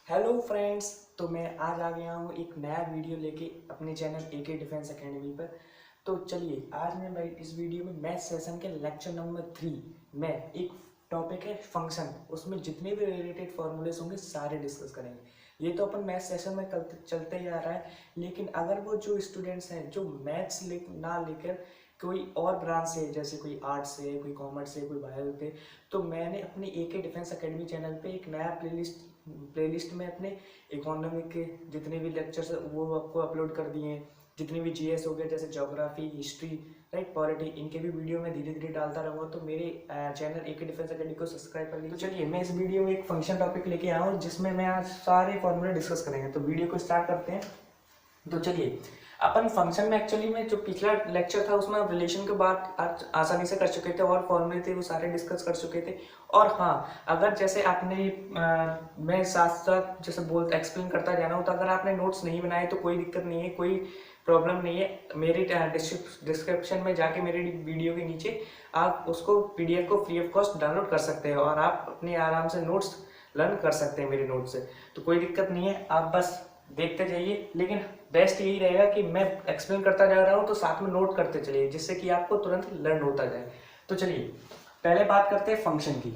Hello friends. तो मैं आज आ गया हूँ एक नया वीडियो लेके अपने चैनल एके डिफेंस एकेडमी पर। तो चलिए आज मैं इस वीडियो में मैथ सेशन के लेक्चर नंबर 3 में एक टॉपिक है फंक्शन, उसमें जितने भी रिलेटेड फॉर्मूलेस होंगे सारे डिस्कस करेंगे। ये तो अपन मैथ सेशन में चलते ही आ रहा है, लेकिन अगर वो जो स्टूडेंट्स हैं जो मैथ्स ना लेकर कोई और ब्रांच से, जैसे कोई आर्ट्स से, कोई कॉमर्स से, कोई बायो से, तो मैंने अपनी एके डिफेंस एकेडमी चैनल पे एक नया प्लेलिस्ट में अपने इकोनॉमिक के जितने भी लेक्चर्स वो आपको अपलोड कर दिए हैं। जितने भी जीएस हो गए, जैसे ज्योग्राफी, हिस्ट्री, राइट, पॉलिटी, इनके भी वीडियो मैं धीरे धीरे डालता रहूँगा। तो मेरे चैनल एके डिफेंस एकेडमी को सब्सक्राइब कर लीजिए। तो चलिए मैं इस वीडियो में एक फंक्शन टॉपिक लेके आया हूँ जिसमें मैं आज सारे फॉर्मूले डिस्कस करेंगे। तो वीडियो को स्टार्ट करते हैं। तो चलिए अपन फंक्शन में एक्चुअली में जो पिछला लेक्चर था उसमें रिलेशन के बात आसानी से कर चुके थे और फॉर्मूले थे वो सारे डिस्कस कर चुके थे। और हाँ, अगर जैसे आपने मैं साथ साथ जैसे एक्सप्लेन करता जा रहा हूँ, तो अगर आपने नोट्स नहीं बनाए तो कोई दिक्कत नहीं है, कोई प्रॉब्लम नहीं है। मेरे डिस्क्रिप्शन में जाके मेरे वीडियो के नीचे आप उसको पीडीएफ को फ्री ऑफ कॉस्ट डाउनलोड कर सकते हैं और आप अपने आराम से नोट्स लर्न कर सकते हैं मेरे नोट से। तो कोई दिक्कत नहीं है, आप बस देखते जाइए। लेकिन बेस्ट यही रहेगा कि मैं एक्सप्लेन करता जा रहा हूँ तो साथ में नोट करते चलिए, जिससे कि आपको तुरंत लर्न होता जाए। तो चलिए पहले बात करते हैं फंक्शन की।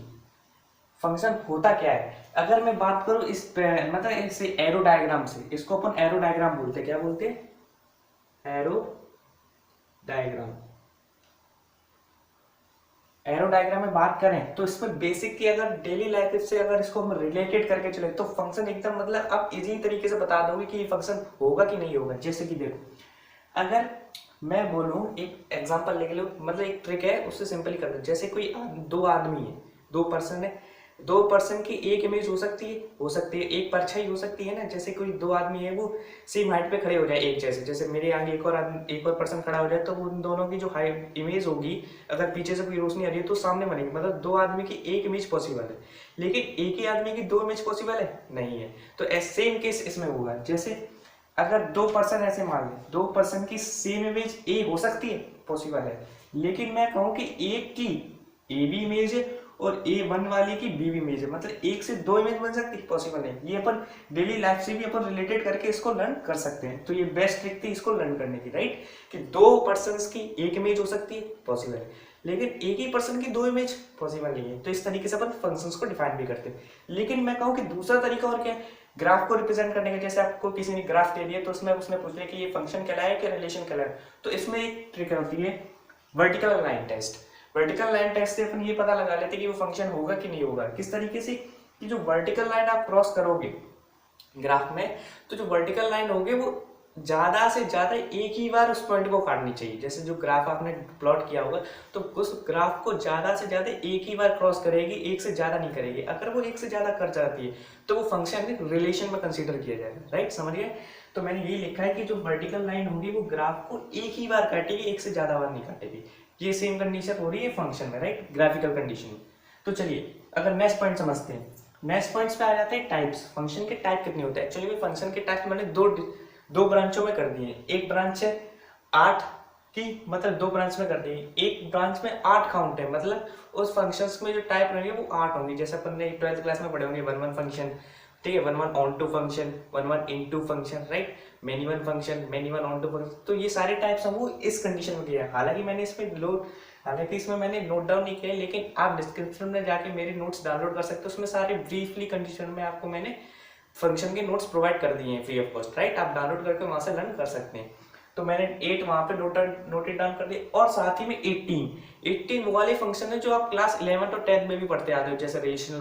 फंक्शन होता क्या है? अगर मैं बात करूँ मतलब इसे एरो डायग्राम से, इसको अपन एरो डायग्राम बोलते हैं। क्या बोलते हैं? Arrow diagram. एरो डायग्राम में बात करें तो इसमें बेसिक की अगर डेली लाइफ से अगर इसको हम रिलेटेड करके चले तो फंक्शन एकदम मतलब आप इजी तरीके से बता दोगे कि ये फंक्शन होगा कि नहीं होगा। जैसे कि देखो, अगर मैं बोलूं एक एग्जांपल लेके लो, मतलब एक ट्रिक है उससे सिंपली कर दो। जैसे कोई दो आदमी है, दो पर्सन है, दो पर्सन की एक इमेज हो सकती है एक परछाई हो सकती है ना। जैसे कोई दो आदमी है वो सेम हाइट पे खड़े हो जाए एक जैसे, जैसे मेरे आगे एक और पर्सन खड़ा हो जाए तो उन दोनों की जो हाइट इमेज होगी, अगर पीछे से कोई रोशनी आ रही है तो सामने बनेगी। मतलब दो आदमी की एक इमेज पॉसिबल है, लेकिन एक ही आदमी की दो इमेज पॉसिबल है नहीं है। तो सेम केस इसमें होगा। जैसे अगर दो पर्सन ऐसे मान लें, दो पर्सन की सेम इमेज ए हो सकती है, पॉसिबल है, लेकिन मैं कहूं कि एक की ए भी इमेज है और ए वन वाले की बी भी इमेज है, मतलब एक से दो इमेज बन सकती है, पॉसिबल है। ये अपन डेली लाइफ से भी अपन रिलेटेड करके इसको लर्न कर सकते हैं। तो ये बेस्ट ट्रिक थी इसको लर्न करने की, राइट, कि दो पर्सन की एक इमेज हो सकती है, पॉसिबल है, लेकिन एक ही पर्सन की दो इमेज पॉसिबल नहीं है। तो इस तरीके से अपन फंक्शंस को डिफाइन भी करते हैं। लेकिन मैं कहूँ कि दूसरा तरीका और क्या है ग्राफ को रिप्रेजेंट करने का। जैसे आपको किसी ने ग्राफ दे दिया तो उसमें उसने पूछ लिया कि ये फंक्शन कहलाए कि रिलेशन कहलाए, तो इसमें एक ट्रिक होती है vertical line test. Vertical line test से अपन ये पता लगा लेते कि वो फंक्शन होगा कि नहीं होगा। किस तरीके से? कि जो वर्टिकल लाइन आप क्रॉस करोगे ग्राफ में, तो जो वर्टिकल लाइन होगी वो ज्यादा से ज्यादा एक ही बार उस पॉइंट को काटनी चाहिए। जैसे जो ग्राफ आपने प्लॉट किया होगा तो उस ग्राफ को ज्यादा से ज्यादा एक ही बार क्रॉस करेगी, एक से ज्यादा नहीं करेगी। अगर वो एक से ज्यादा कर जाती है तो वो फंक्शन रिलेशन में कंसीडर किया जाएगा, राइट, समझिए। तो मैंने ये लिखा है कि जो वर्टिकल लाइन होगी वो ग्राफ को एक ही बार काटेगी, एक से ज्यादा बार नहीं काटेगी। ये सेम कंडीशन हो रही है फंक्शन में, राइट, ग्राफिकल कंडीशन। तो चलिए अगर नेक्स्ट पॉइंट समझते हैं। नेक्स्ट पॉइंट्स पे आ जाते हैं टाइप्स। फंक्शन के टाइप कितने होते हैं? एक्चुअली फंक्शन के टाइप मैंने दो ब्रांचों में कर दिए। एक ब्रांच है 8 की, मतलब दो ब्रांच में कर दिए। एक ब्रांच में 8 काउंट है, मतलब उस फंक्शंस में जो टाइप रहेंगे वो 8 होंगे। जैसे अपन ने 12th क्लास में पढ़े होंगे 1 1 फंक्शन, ठीक है, 1 1 onto function, 1 1 into function, right, many one function, many one onto function. तो ये सारे टाइप्स हम वो इस कंडीशन में किया है। हालांकि इसमें मैंने नोट डाउन नहीं किया, लेकिन आप डिस्क्रिप्शन में जाके मेरे नोट्स डाउनलोड कर सकते हो। उसमें सारे ब्रीफली कंडीशन में आपको मैंने फंक्शन के नोट्स प्रोवाइड कर दिए हैं फ्री ऑफ कॉस्ट, राइट, आप डाउनलोड करके वहां से लर्न कर सकते हैं। तो मैंने 8 वहां पे नोटेड डाउन कर दिए, और साथ ही में 18 वो वाले फंक्शन है जो आप क्लास 11 और 10 में भी पढ़ते आते हो, जैसे relational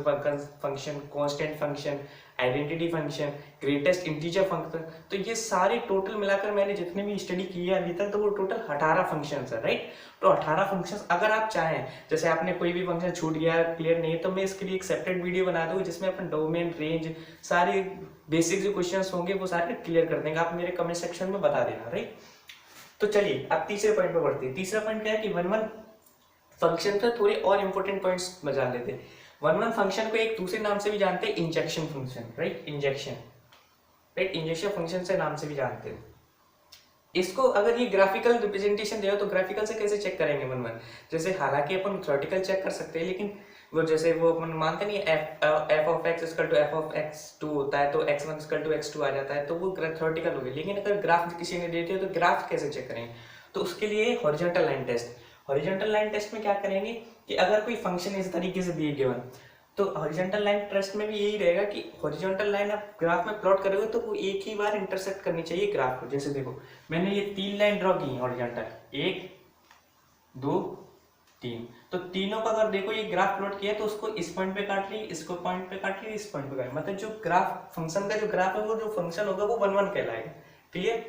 function, constant function, identity function, greatest integer function. तो ये सारे टोटल मिलाकर मैंने जितने भी स्टडी किए अभी तक, तो वो टोटल 18 फंक्शन है, राइट। तो 18 फंक्शन अगर आप चाहें, जैसे आपने कोई भी फंक्शन छूट गया, क्लियर नहीं है, तो मैं इसके लिए एक सेपरेट वीडियो बना दूंगा जिसमें अपन डोमेन, रेंज, सारे बेसिक जो क्वेश्चंस होंगे वो सारे क्लियर कर देंगे। आप मेरे कमेंट सेक्शन में बता देना, राइट। तो चलिए अब तीसरे पॉइंट पे बढ़ते हैं। तीसरा पॉइंट क्या है कि 1 1 फंक्शन पे थोड़े और इंपॉर्टेंट पॉइंट्स में जान लेते हैं। 1 1 फंक्शन को एक दूसरे नाम से भी जानते हैं, injection function, right, injection function से नाम से भी जानते हैं इसको। अगर ये ग्राफिकल रिप्रेजेंटेशन दिया तो ग्राफिकल से कैसे चेक करेंगे 1 1? जैसे हालांकि अपन थ्योरेटिकल चेक कर सकते हैं, लेकिन वो जैसे वो अपन मानते नहीं F of X equal to F of X two होता है तो x1 इक्वल टू x2 आ जाता है, तो वो थ्योरेटिकल हो गया। लेकिन अगर ग्राफ किसी ने दे दिया तो ग्राफ कैसे चेक करेंगे, तो उसके लिए horizontal line test. Horizontal line test में क्या करेंगे कि अगर कोई फंक्शन इस तरीके से दिए गिवन, तो हॉरिजॉन्टल लाइन टेस्ट में भी यही रहेगा कि हॉरिजॉन्टल लाइन आप ग्राफ में प्लॉट करोगे तो वो एक ही बार इंटरसेक्ट करनी चाहिए ग्राफ को। जैसे देखो मैंने ये 3 लाइन ड्रॉ की हॉरिजॉन्टल, 1 2 3, तो तीनों का अगर देखो ये ग्राफ प्लॉट किया तो उसको इस पॉइंट पे काट ली, इसको पॉइंट पे काट ली, इस पॉइंट पे काट, मतलब जो ग्राफ फंक्शन का जो ग्राफ है वो जो फंक्शन होगा वो 1 1 कहलाएगा। क्लियर।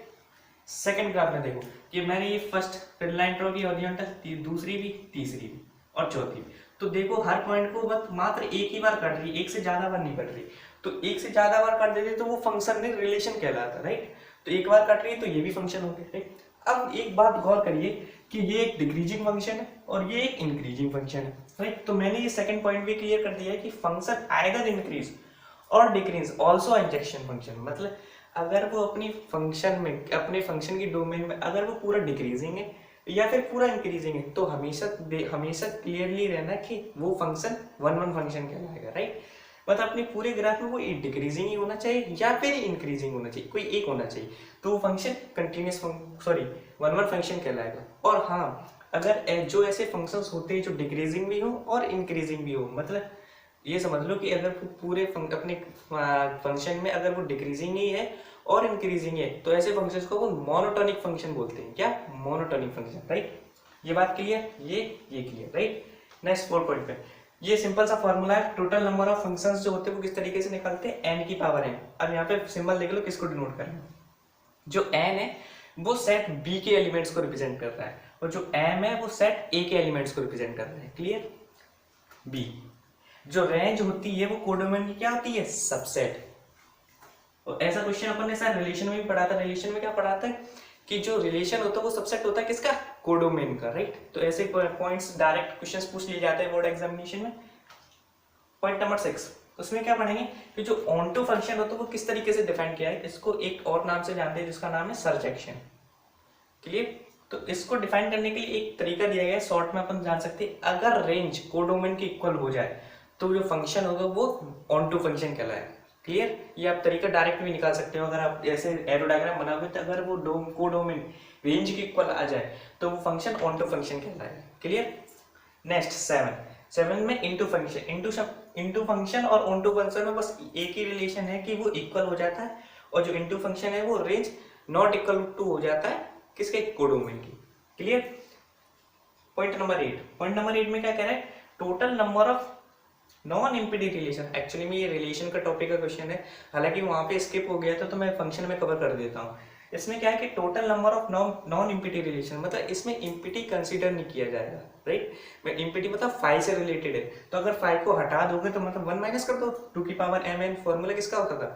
सेकंड ग्राफ में देखो कि मैंने ये फर्स्ट लाइन ड्रॉ की हॉरिजॉन्टल, दूसरी भी, तीसरी भी और चौथी भी, तो देखो हर पॉइंट को बस मात्र एक ही बार काट रही है, एक से ज्यादा बार नहीं काट रही। तो एक से ज्यादा बार काट देती तो वो फंक्शन में रिलेशन कहलाता, राइट। तो एक बार काट रही है तो ये भी फंक्शन हो गया, राइट। अब एक बात गौर करिए कि ये एक डिक्रीजिंग फंक्शन है और ये एक इंक्रीजिंग फंक्शन है, राइट। तो मैंने ये सेकंड पॉइंट भी क्लियर कर दिया है कि फंक्शन आइदर इंक्रीज और डिक्रीज ऑल्सो इंजेक्शन फंक्शन, मतलब अगर वो अपनी फंक्शन में, अपने फंक्शन की डोमेन में अगर वो पूरा डिक्रीजिंग है या फिर पूरा इंक्रीजिंग है, तो हमेशा क्लियरली रहना कि वो फंक्शन 1 1 फंक्शन कहलाएगा, राइट। मतलब अपने पूरे ग्राफ में वो डिक्रीजिंग ही होना चाहिए या फिर इंक्रीजिंग होना चाहिए, कोई एक होना चाहिए, तो वो फंक्शन कंटिन्यूस 1 1 फंक्शन कहलाएगा। और हाँ, अगर जो ऐसे फंक्शंस होते हैं जो डिक्रीजिंग भी हो और इंक्रीजिंग भी हो, मतलब ये समझ लो कि अगर पूरे अपने फंक्शन में अगर वो डिक्रीजिंग ही है और इंक्रीजिंग है, तो ऐसे फंक्शंस को वो मोनोटोनिक फंक्शन बोलते हैं। क्या? Monotonic function, right. ये बात क्लियर, ये क्लियर, राइट। नेक्स्ट 4 पॉइंट पे ये सिंपल सा फॉर्मूला है, टोटल नंबर ऑफ फंक्शंस जो होते हैं वो किस तरीके से निकलते हैं, n की पावर n। अब यहाँ पे सिंबल देख लो किसको डिनोट कर रहे हैं, जो n है वो सेट b के एलिमेंट्स को रिप्रेजेंट कर रहा है और जो m है वो सेट a के एलिमेंट्स को रिप्रेजेंट कर रहा है। क्लियर। b जो रेंज होती है वो कोडोमेन की क्या होती है, सबसेट। और ऐसा क्वेश्चन अपन ने सर रिलेशन में भी पढ़ा था। रिलेशन में क्या पढ़ा था कि जो रिलेशन होता है वो सबसेट होता है किसका, कोडोमेन का, राइट। तो ऐसे पॉइंट्स डायरेक्ट क्वेश्चंस पूछ लिए जाते हैं बोर्ड एग्जामिनेशन में। पॉइंट नंबर 6, उसमें क्या पढ़ेंगे कि जो ऑनटू फंक्शन होता है वो किस तरीके से डिफाइन किया है, इसको एक और नाम से जानते हैं जिसका नाम है सर्जेक्शन। क्लियर। तो इसको डिफाइन करने के लिए एक तरीका दिया गया है, शॉर्ट में अपन जान सकते हैं, अगर रेंज कोडोमेन के इक्वल हो जाए तो जो फंक्शन होगा वो ऑनटू फंक्शन कहलाएगा। क्लियर। ये आप तरीका डायरेक्ट भी निकाल सकते हो, अगर आप ऐसे एरो डायग्राम बनाओगे तो अगर वो कोडोमेन रेंज के इक्वल आ जाए तो वो फंक्शन ऑनटू फंक्शन कहलाएगा। क्लियर। नेक्स्ट 7 में इनटू फंक्शन, इनटू फंक्शन और ऑनटू फंक्शन में बस एक ही रिलेशन है कि वो इक्वल हो जाता है, और जो इनटू फंक्शन है वो रेंज नॉट इक्वल टू हो जाता है किसके, कोडोमेन की। क्लियर। पॉइंट नंबर 8 में क्या कह रहा है, total number of non empty relation. Actually में ये रिलेशन का टॉपिक का क्वेश्चन है, हालांकि वहां पे स्किप हो गया था तो मैं फंक्शन में कवर कर देता हूँ। इसमें क्या है कि total number of non empty relation, मतलब इसमें इम्पीडी कंसीडर नहीं किया जाएगा, राइट। इम्पीडी मतलब 5 से रिलेटेड है, तो अगर 5 को हटा दोगे तो मतलब 1 माइनस कर दो, 2 की पावर mn फॉर्मूला किसका होता था,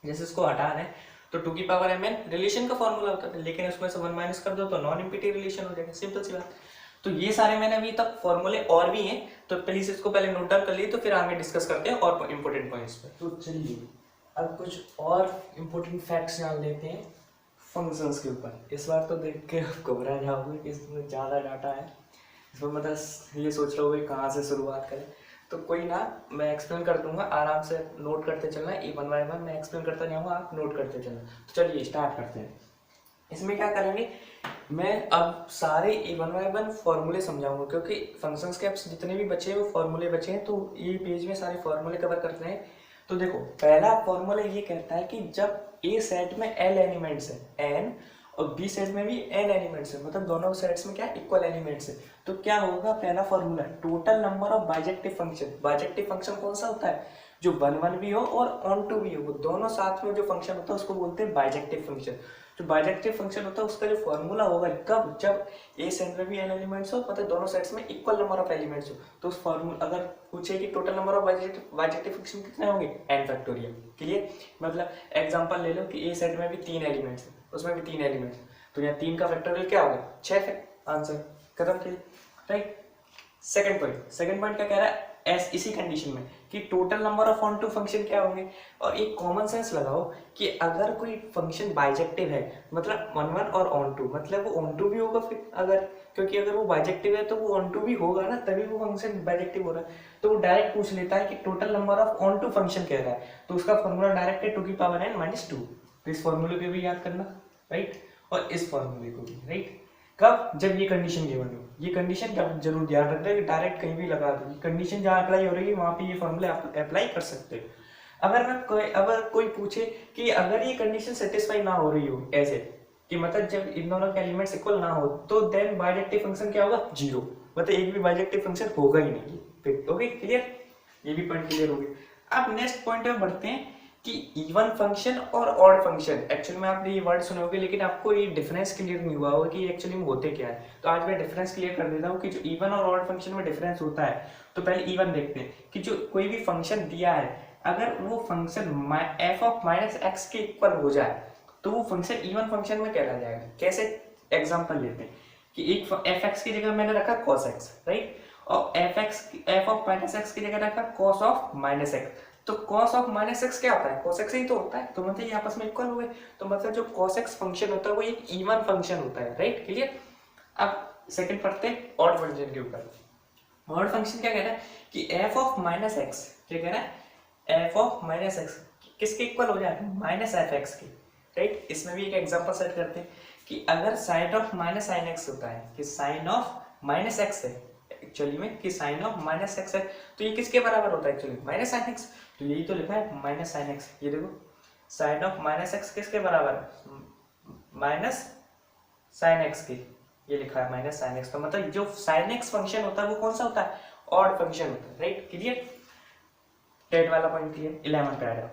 जैसे इसको हटा रहे हैं तो 2 की पावर mn रिलेशन का फॉर्मूला होता था, लेकिन उसमें से 1 माइनस कर दो तो नॉन इम्पीडी रिलेशन हो जाएगा, सिंपल सी बात। तो ये सारे मैंने अभी तक फॉर्मूले और भी हैं, तो प्लीज इसको पहले नोट डाउन कर लिए, तो फिर आगे डिस्कस करते हैं और इंपॉर्टेंट पॉइंट्स पे। तो चलिए अब कुछ और इंपॉर्टेंट फैक्ट्स जान लेते हैं फंक्शंस के ऊपर। इस बार तो देख के घबरा जाओगे कि इसमें ज़्यादा डाटा है, इसमें मतलब ये सोच रहे हो कहाँ से शुरुआत करें, तो कोई ना, मैं एक्सप्लेन कर दूंगा, आराम से नोट करते चलना, ये 1 बाय 1 मैं एक्सप्लेन करता जाऊँगा, आप नोट करते चलना। तो चलिए स्टार्ट करते हैं। इसमें क्या करेंगे, मैं अब सारे 1 बाय 1 फॉर्मूले समझाऊंगा, क्योंकि फंक्शंस के अब जितने भी बचे हैं वो फॉर्मूले बचे हैं, तो ये पेज में सारे फॉर्मूले कवर करते हैं। तो देखो पहला फॉर्मूला ये कहता है कि जब ए सेट में एल एलिमेंट्स है n और बी सेट में भी n एलिमेंट्स है, मतलब दोनों सेट्स में क्या इक्वल एलिमेंट्स है, तो क्या होगा, पहला formula total number of bijective function. Bijective function कौन सा होता है, जो 1 1 भी हो और ऑन टू भी हो, वो दोनों साथ में जो फंक्शन होता है उसको बोलते हैं बाइजेक्टिव फंक्शन। जो बाइजेक्टिव फंक्शन होता है उसका जो फॉर्मूला होगा कब, जब ए सेट में भी n एलिमेंट्स हो, मतलब दोनों सेट्स में इक्वल नंबर ऑफ एलिमेंट्स हो, तो उस फॉर्मूला अगर पूछे कि total number of bijective function कितने होंगे, n फैक्टोरियल। क्लियर। मतलब एग्जांपल ले लो कि ए सेट में भी 3 एलिमेंट्स है, उसमें भी 3 एलिमेंट्स, तो यहाँ 3 का फैक्टोरियल क्या होगा, 6 है, आंसर खत्म। Clear, right. सेकंड पॉइंट क्या कह रहा है, इसी कंडीशन में कि total number of onto function क्या होंगे। और एक कॉमन सेंस लगाओ कि अगर कोई फंक्शन बाइजेक्टिव है मतलब वन वन और ऑन टू, मतलब वो ऑन टू भी होगा फिर अगर, क्योंकि अगर वो बाइजेक्टिव है तो वो ऑन टू भी होगा ना, तभी वो फंक्शन बाइजेक्टिव हो रहा है। तो वो डायरेक्ट पूछ लेता है कि total number of onto function कह रहा है, तो उसका फॉर्मूला डायरेक्ट है टू की पावर n माइनस टू। तो इस फॉर्मूले को भी याद करना, राइट, और इस फॉर्मूले को भी, राइट। कब? जब ये कंडीशन गिवन हो। ये कंडीशन जरूर ध्यान रखना है कि डायरेक्ट कहीं भी लगा दो, कंडीशन जहाँ अप्लाई हो रही है वहां पे ये फॉर्मूले आप अप्लाई कर सकते हो। अगर कोई पूछे कि अगर ये कंडीशन सेटिस्फाई ना हो रही हो ऐसे कि मतलब जब इन दोनों के एलिमेंट्स इक्वल ना हो, तो देन बाइजेक्टिव फंक्शन क्या होगा? जीरो, मतलब एक भी बाइजेक्टिव फंक्शन होगा ही नहीं फिर। Okay, clear? ये भी पॉइंट क्लियर हो गया। अब नेक्स्ट पॉइंट में बढ़ते हैं कि इवन फंक्शन और ऑड फंक्शन। एक्चुअली में आपने ये वर्ड सुने होंगे लेकिन आपको ये डिफरेंस क्लियर नहीं हुआ होगा कि एक्चुअली में होते क्या है। तो आज मैं डिफरेंस क्लियर कर देता हूँ कि जो इवन और ऑड फंक्शन में डिफरेंस होता है। तो पहले इवन देखते हैं कि जो कोई भी फंक्शन दिया है, अगर वो function F of minus x के इक्वल हो जाए तो वो फंक्शन इवन फंक्शन में कहला जाएगा। कैसे? एग्जाम्पल लेते हैं कि एक एफ एक्स की जगह मैंने रखा कॉस एक्स, राइट, और एफ ऑफ माइनस एक्स की जगह रखा कॉस ऑफ माइनस एक्स। तो cos ऑफ माइनस एक्स क्या होता है? cos एक्स ही तो होता है, तो मतलब ये आपस में इक्वल हो गए। तो मतलब जो cos एक्स फंक्शन होता है वो एक इवन फंक्शन होता है, राइट, क्लियर? अब सेकंड पढ़ते हैं ऑड फंक्शन के ऊपर। ऑड फंक्शन क्या कह रहा है कि f ऑफ माइनस एक्स, क्या कह रहा है? f ऑफ माइनस एक्स किसके इक्वल हो जाए? माइनस एफ एक्स के, राइट। इसमें भी एक एग्जांपल सेट करते हैं कि अगर sine of minus sine X होता है कि साइन ऑफ माइनस एक्स है एक्चुअली में, कि साइन ऑफ माइनस एक्स है, तो ये किसके बराबर होता है एक्चुअली? Minus sine x. तो यही तो लिखा है माइनस साइन एक्स, ये देखो साइन ऑफ माइनस एक्स किसके बराबर है? माइनस साइन एक्स के, ये लिखा है माइनस साइन एक्स। तो मतलब जो साइन एक्स फंक्शन होता है वो कौन सा होता है? ऑड फंक्शन होता है, राइट, क्लियर? टेट वाला पॉइंट क्लियर। 11 पे आ जाओ।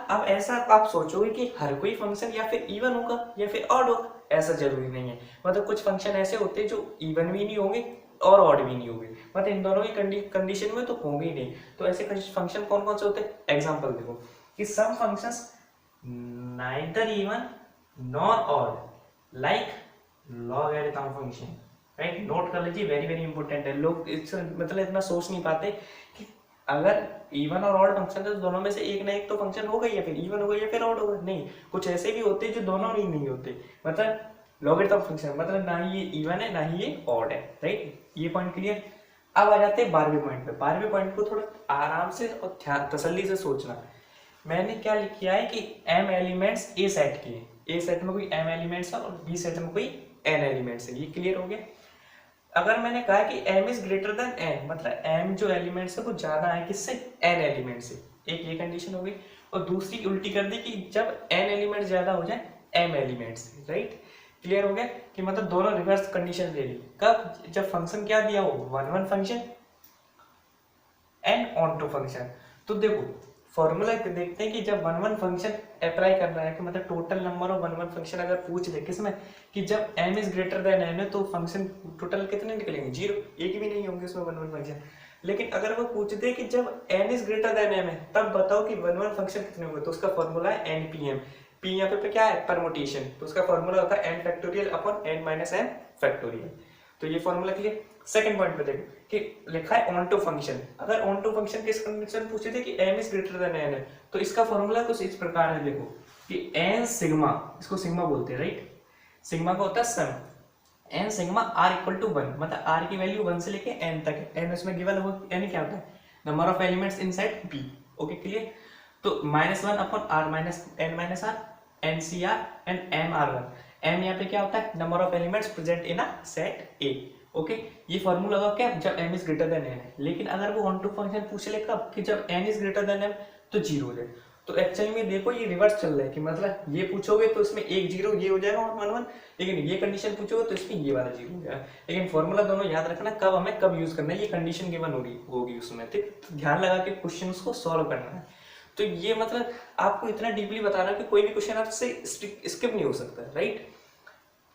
अब ऐसा आप सोचोगे कि हर कोई फंक्शन या फिर इवन होगा या फिर ऑड होगा, ऐसा जरूरी नहीं है। मतलब कुछ फंक्शन ऐसे होते हैं जो इवन भी नहीं होंगे और ऑड भी नहीं होंगे, मतलब इन दोनों की कंडीशन में तो होंगे ही नहीं। तो ऐसे फंक्शन कौन कौन से होते हैं? एग्जांपल देखो कि some functions neither even nor odd like logarithm function, right. Note कर लीजिए, वेरी वेरी इंपॉर्टेंट है। लोग मतलब इतना सोच नहीं पाते कि अगर इवन और ऑड फंक्शन है तो दोनों में से एक ना एक तो फंक्शन होगा, या फिर इवन होगा या फिर ऑड होगा। नहीं, कुछ ऐसे भी होते हैं जो दोनों ही नहीं होते, मतलब लॉगरिथम फंक्शन मतलब ना ही ये इवन है ना ही ये ऑड है, राइट। ये पॉइंट क्लियर। अब आ जाते हैं 12वें पॉइंट पे। 12वें पॉइंट को थोड़ा आराम से और ध्यान तसल्ली से सोचना। मैंने क्या लिखा है कि m एलिमेंट्स ए सेट के, ए सेट में कोई m एलिमेंट्स है और बी सेट में कोई n एलिमेंट्स है। ये क्लियर हो गया। अगर मैंने कहा कि m is greater than n, मतलब m जो एलिमेंट्स है वो ज्यादा है किससे? n एलिमेंट से। एक ये कंडीशन हो गई। और दूसरी उल्टी कर दी कि जब n एलिमेंट ज्यादा हो जाए m एलिमेंट से, राइट। क्लियर हो गया कि मतलब दोनों रिवर्स कंडीशन ले ली। कब? जब फंक्शन क्या दिया हो? One one function and onto function. तो देखो फॉर्मूला देखते हैं कि जब वन वन फंक्शन अप्लाई कर रहा है कि मतलब total number of one one function अगर पूछ ले किसमें कि जब m is greater than n है तो फंक्शन टोटल कितने निकलेंगे? जीरो, एक भी नहीं होंगे उसमें वन वन फंक्शन। लेकिन अगर वो पूछ दे कि जब n is greater than m है तब बताओ कि वन वन फंक्शन कितने होंगे, तो उसका फॉर्मूला है npm। p यहाँ पे क्या है? परमुटेशन। तो उसका फॉर्मूला होता है n factorial upon n minus n factorial. तो ये फॉर्मूला क्लियर। सेकंड पॉइंट पे देखो कि लिखा है ऑन टू फंक्शन। अगर ऑन टू फंक्शन किस कंडीशन पूछे थे कि m is greater than n है, तो इसका फॉर्मूला कुछ इस प्रकार है। देखो कि n सिग्मा, इसको सिग्मा बोलते हैं, राइट। सिग्मा का होता है sum, n sigma r equal to 1, मतलब r की वैल्यू 1 से लेके n तक है। n उसमें गिवन हो, n क्या होता है? Number of elements inside p। Okay, clear. तो -1 upon r minus n minus r ncr and mr1। m यहाँ पे क्या होता है? Number of elements present in a set A। Okay, ये फॉर्मूला लगा क्या? जब m is greater than n है। लेकिन अगर वो ऑन टू फंक्शन पूछ ले कब? कि जब n is greater than m तो जीरो हो जाए। तो एक्चुअली में देखो ये रिवर्स चल रहा है कि मतलब ये पूछोगे तो इसमें एक जीरो ये हो जाएगा वन वन, लेकिन ये कंडीशन पूछोगे तो इसमें ये वाला जीरो हो जाएगा। लेकिन फॉर्मूला दोनों याद रखना कब हमें कब यूज करना है, ये कंडीशन गिवन होगी उसमें, ठीक। तो ध्यान लगा के क्वेश्चन को सॉल्व करना है। तो ये मतलब आपको इतना डीपली बता रहा है कि कोई भी क्वेश्चन आपसे स्किप नहीं हो सकता, राइट।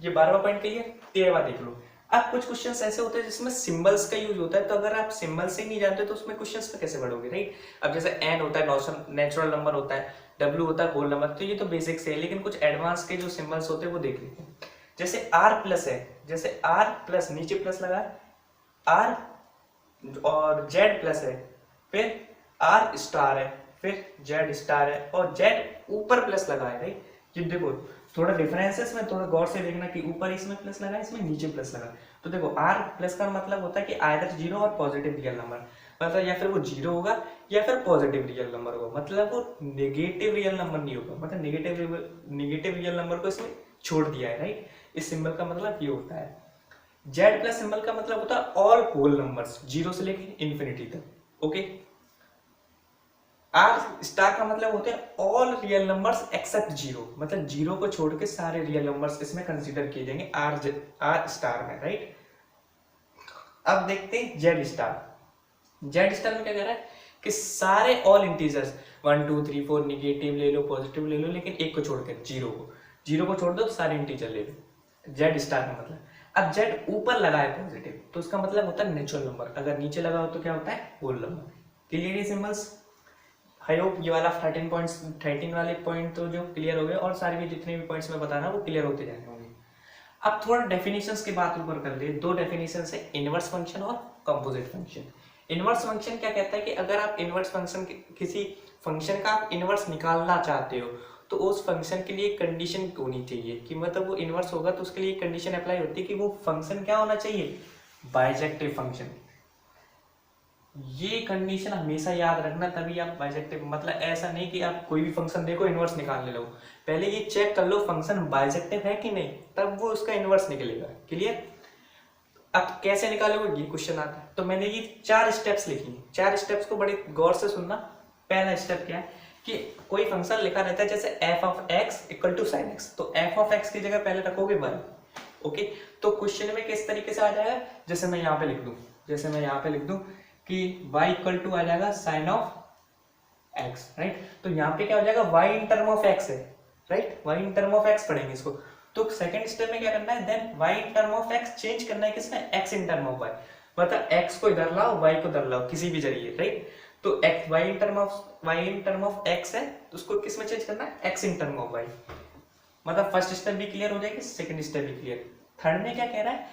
ये 12वां पॉइंट क्लियर। 13वां देख लो। अब कुछ क्वेश्चंस ऐसे होते हैं जिसमें सिंबल्स का यूज होता है, तो अगर आप सिंबल से नहीं जानते तो उसमें क्वेश्चंस पे कैसे पढ़ोगे, राइट। अब जैसे n होता है नेचुरल नंबर होता है, w होता है होल नंबर, तो ये तो बेसिक से है। लेकिन कुछ एडवांस के जो सिंबल्स होते हैं वो देख लेते हैं। जैसे r प्लस है, जैसे r प्लस नीचे प्लस लगा r और जेड प्लस है, फिर आर स्टार है, फिर जेड स्टार है और जेड ऊपर प्लस लगा है, राइट। ये देखो थोड़ा डिफरेंसेस में थोड़ा गौर से देखना कि ऊपर इसमें प्लस लगा है, इसमें नीचे प्लस लगा। तो देखो आर प्लस का मतलब होता है कि आइदर जीरो और पॉजिटिव रियल नंबर, मतलब या फिर वो जीरो होगा या फिर पॉजिटिव रियल नंबर होगा, मतलब वो नेगेटिव रियल नंबर नहीं होगा, मतलब नेगेटिव रियल नंबर को इसमें छोड़ दिया है, राइट। इस सिंबल का मतलब ये होता है। जेड प्लस सिंबल का मतलब होता है ऑल होल नंबर्स, जीरो से लेकर इन्फिनिटी तक, ओके। आर स्टार का मतलब होते हैं all real numbers except zero, मतलब जीरो को छोड़ के सारे रियल नंबर्स इसमें कंसीडर किए जाएंगे आर स्टार में, राइट। अब देखते हैं जेड स्टार। जेड स्टार में क्या कह रहा है कि सारे ऑल इंटीजर्स 1 2 3 4 निगेटिव ले लो, पॉजिटिव ले लो, लेकिन एक को छोड़कर जीरो को छोड़ दो तो सारे इंटीजर ले लो, जेड स्टार का मतलब। अब जेड ऊपर लगा है पॉजिटिव, तो उसका मतलब होता है नेचुरल नंबर, अगर नीचे लगा हो तो क्या होता है होल नंबर। क्लियर ये सिंबल्स? आई होप ये वाला 13 वाले पॉइंट तो जो क्लियर हो गए, और सारे भी जितने भी पॉइंट्स मैं बता रहा हूँ वो क्लियर होते जाने होंगे। अब थोड़ा डेफिनेशंस की बात ऊपर कर ले। दो डेफिनेशंस है, इनवर्स फंक्शन और कंपोजिट फंक्शन। इनवर्स फंक्शन क्या कहता है कि अगर आप इनवर्स फंक्शन किसी फंक्शन का आप इनवर्स निकालना चाहते हो तो उस फंक्शन के लिए कंडीशन होनी चाहिए कि मतलब वो इनवर्स होगा तो उसके लिए कंडीशन अप्लाई होती है कि वो फंक्शन क्या होना चाहिए, बाइजेक्टिव फंक्शन। ये कंडीशन हमेशा याद रखना, तभी आप बाइजेक्टिव, मतलब ऐसा नहीं कि आप कोई भी फंक्शन देखो इनवर्स निकालने लगो, पहले ये चेक कर लो फंक्शन बाइजेक्टिव है कि नहीं, तब वो उसका इनवर्स निकलेगा। क्लियर? अब कैसे निकालोगे ये क्वेश्चन आता है, तो मैंने ये 4 स्टेप्स लिखी हैं। 4 स्टेप्स को बड़े गौर से सुनना। पहला स्टेप क्या है कि कोई फंक्शन लिखा रहता है जैसे f of x equal to sine x, तो f ऑफ x की जगह पहले रखोगे 1, ओके। तो क्वेश्चन में किस तरीके से आ जाएगा, जैसे मैं यहाँ पे लिख दूं कि y इक्वल टू आ जाएगा साइन ऑफ x, राइट। तो यहाँ पे क्या हो जाएगा, y in term of x है, right, y in term of x पढ़ेंगे इसको। तो सेकंड स्टेप में क्या करना है, then y in term of x change करना है किसमें, x in term of y, मतलब x को इधर लाओ y को इधर लाओ किसी भी जरिए, राइट। तो x y in term of x है तो उसको किसमें चेंज करना है, x in term of y, मतलब फर्स्ट स्टेप भी क्लियर हो जाएगी, सेकंड स्टेप भी क्लियर। थर्ड में क्या कह रहा है,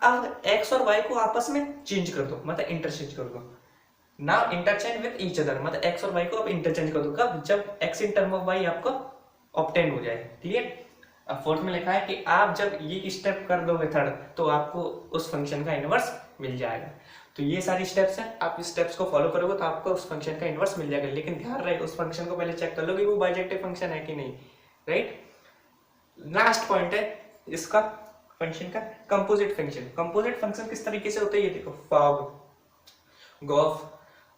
अब x और y को आपस में चेंज कर दो, मतलब इंटरचेंज कर दो ना, इंटरचेंज विद ईच अदर, मतलब x और y को अब इंटरचेंज कर दो कब, जब x in term of y आपको ऑब्टेन हो जाए। क्लियर? अब फोर्थ में लिखा है कि आप जब ये स्टेप कर दोगे थर्ड तो आपको उस फंक्शन का इनवर्स मिल जाएगा। तो ये सारी स्टेप्स हैं, आप इस स्टेप्स को फॉलो करोगे तो आपको उस फंक्शन का इनवर्स मिल जाएगा, लेकिन ध्यान रहे उस फंक्शन को पहले चेक कर लो कि वो बाइजेक्टिव फंक्शन है कि नहीं, राइट। लास्ट पॉइंट है इसका फंक्शन का, कंपोजिट फंक्शन। कंपोजिट फंक्शन किस तरीके से होता है ये देखो, फॉग, गॉफ,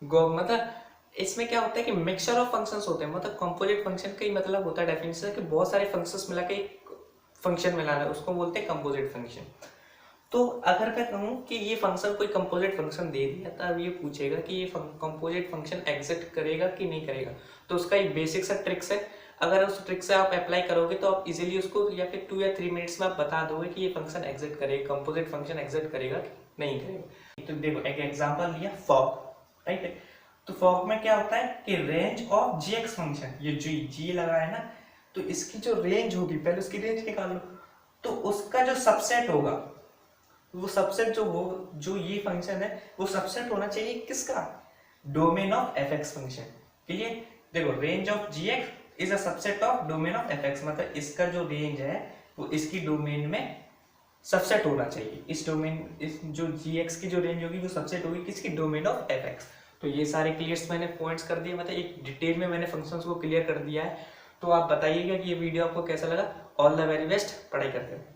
मतलब इसमें क्या होता है कि मिक्सचर ऑफ फंक्शंस होते हैं, मतलब कंपोजिट फंक्शन का ही मतलब होता है डेफिनेशन कि बहुत सारे फंक्शंस मिला के एक फंक्शन मिलाना है, उसको बोलते हैं कंपोजिट फंक्शन। तो अगर मैं कहूँ कि ये फंक्शन कोई कंपोजिट फंक्शन दे दिया तब ये पूछेगा कि ये कंपोजिट फंक्शन एग्जिस्ट करेगा कि नहीं करेगा, तो उसका एक बेसिक सा ट्रिक्स है। अगर उस ट्रिक से आप अप्लाई करोगे तो आप इजीली उसको या फिर 2 या 3 मिनट्स में आप बता दोगे कि ये फंक्शन एग्जिस्ट करेगा, कंपोजिट फंक्शन एग्जिस्ट करेगा कि नहीं करेगा। तो देखो एक एग्जांपल लिया फॉग, राइट। तो फॉग में क्या होता है कि रेंज ऑफ gx फंक्शन, ये जी लगा है ना, तो इसकी जो रेंज होगी पहले उसकी रेंज निकाल लो, तो उसका जो सबसेट होगा वो सबसेट जो ये फंक्शन है वो सबसेट होना चाहिए किसका, domain of fx function. Clear? देखो range of gx is a subset of domain of fx, मतलब इसका जो रेंज है वो इसकी डोमेन में सबसेट होना चाहिए, इस जो gx की जो रेंज होगी वो सबसेट होगी किसकी, डोमेन ऑफ fx। तो ये सारे क्लियर्स मैंने पॉइंट्स कर दिए, मतलब एक डिटेल में मैंने फंक्शंस को क्लियर कर दिया है। तो आप बताइएगा कि ये वीडियो आपको कैसा लगा। ऑल द वेरी बेस्ट, पढ़ाई करते हैं।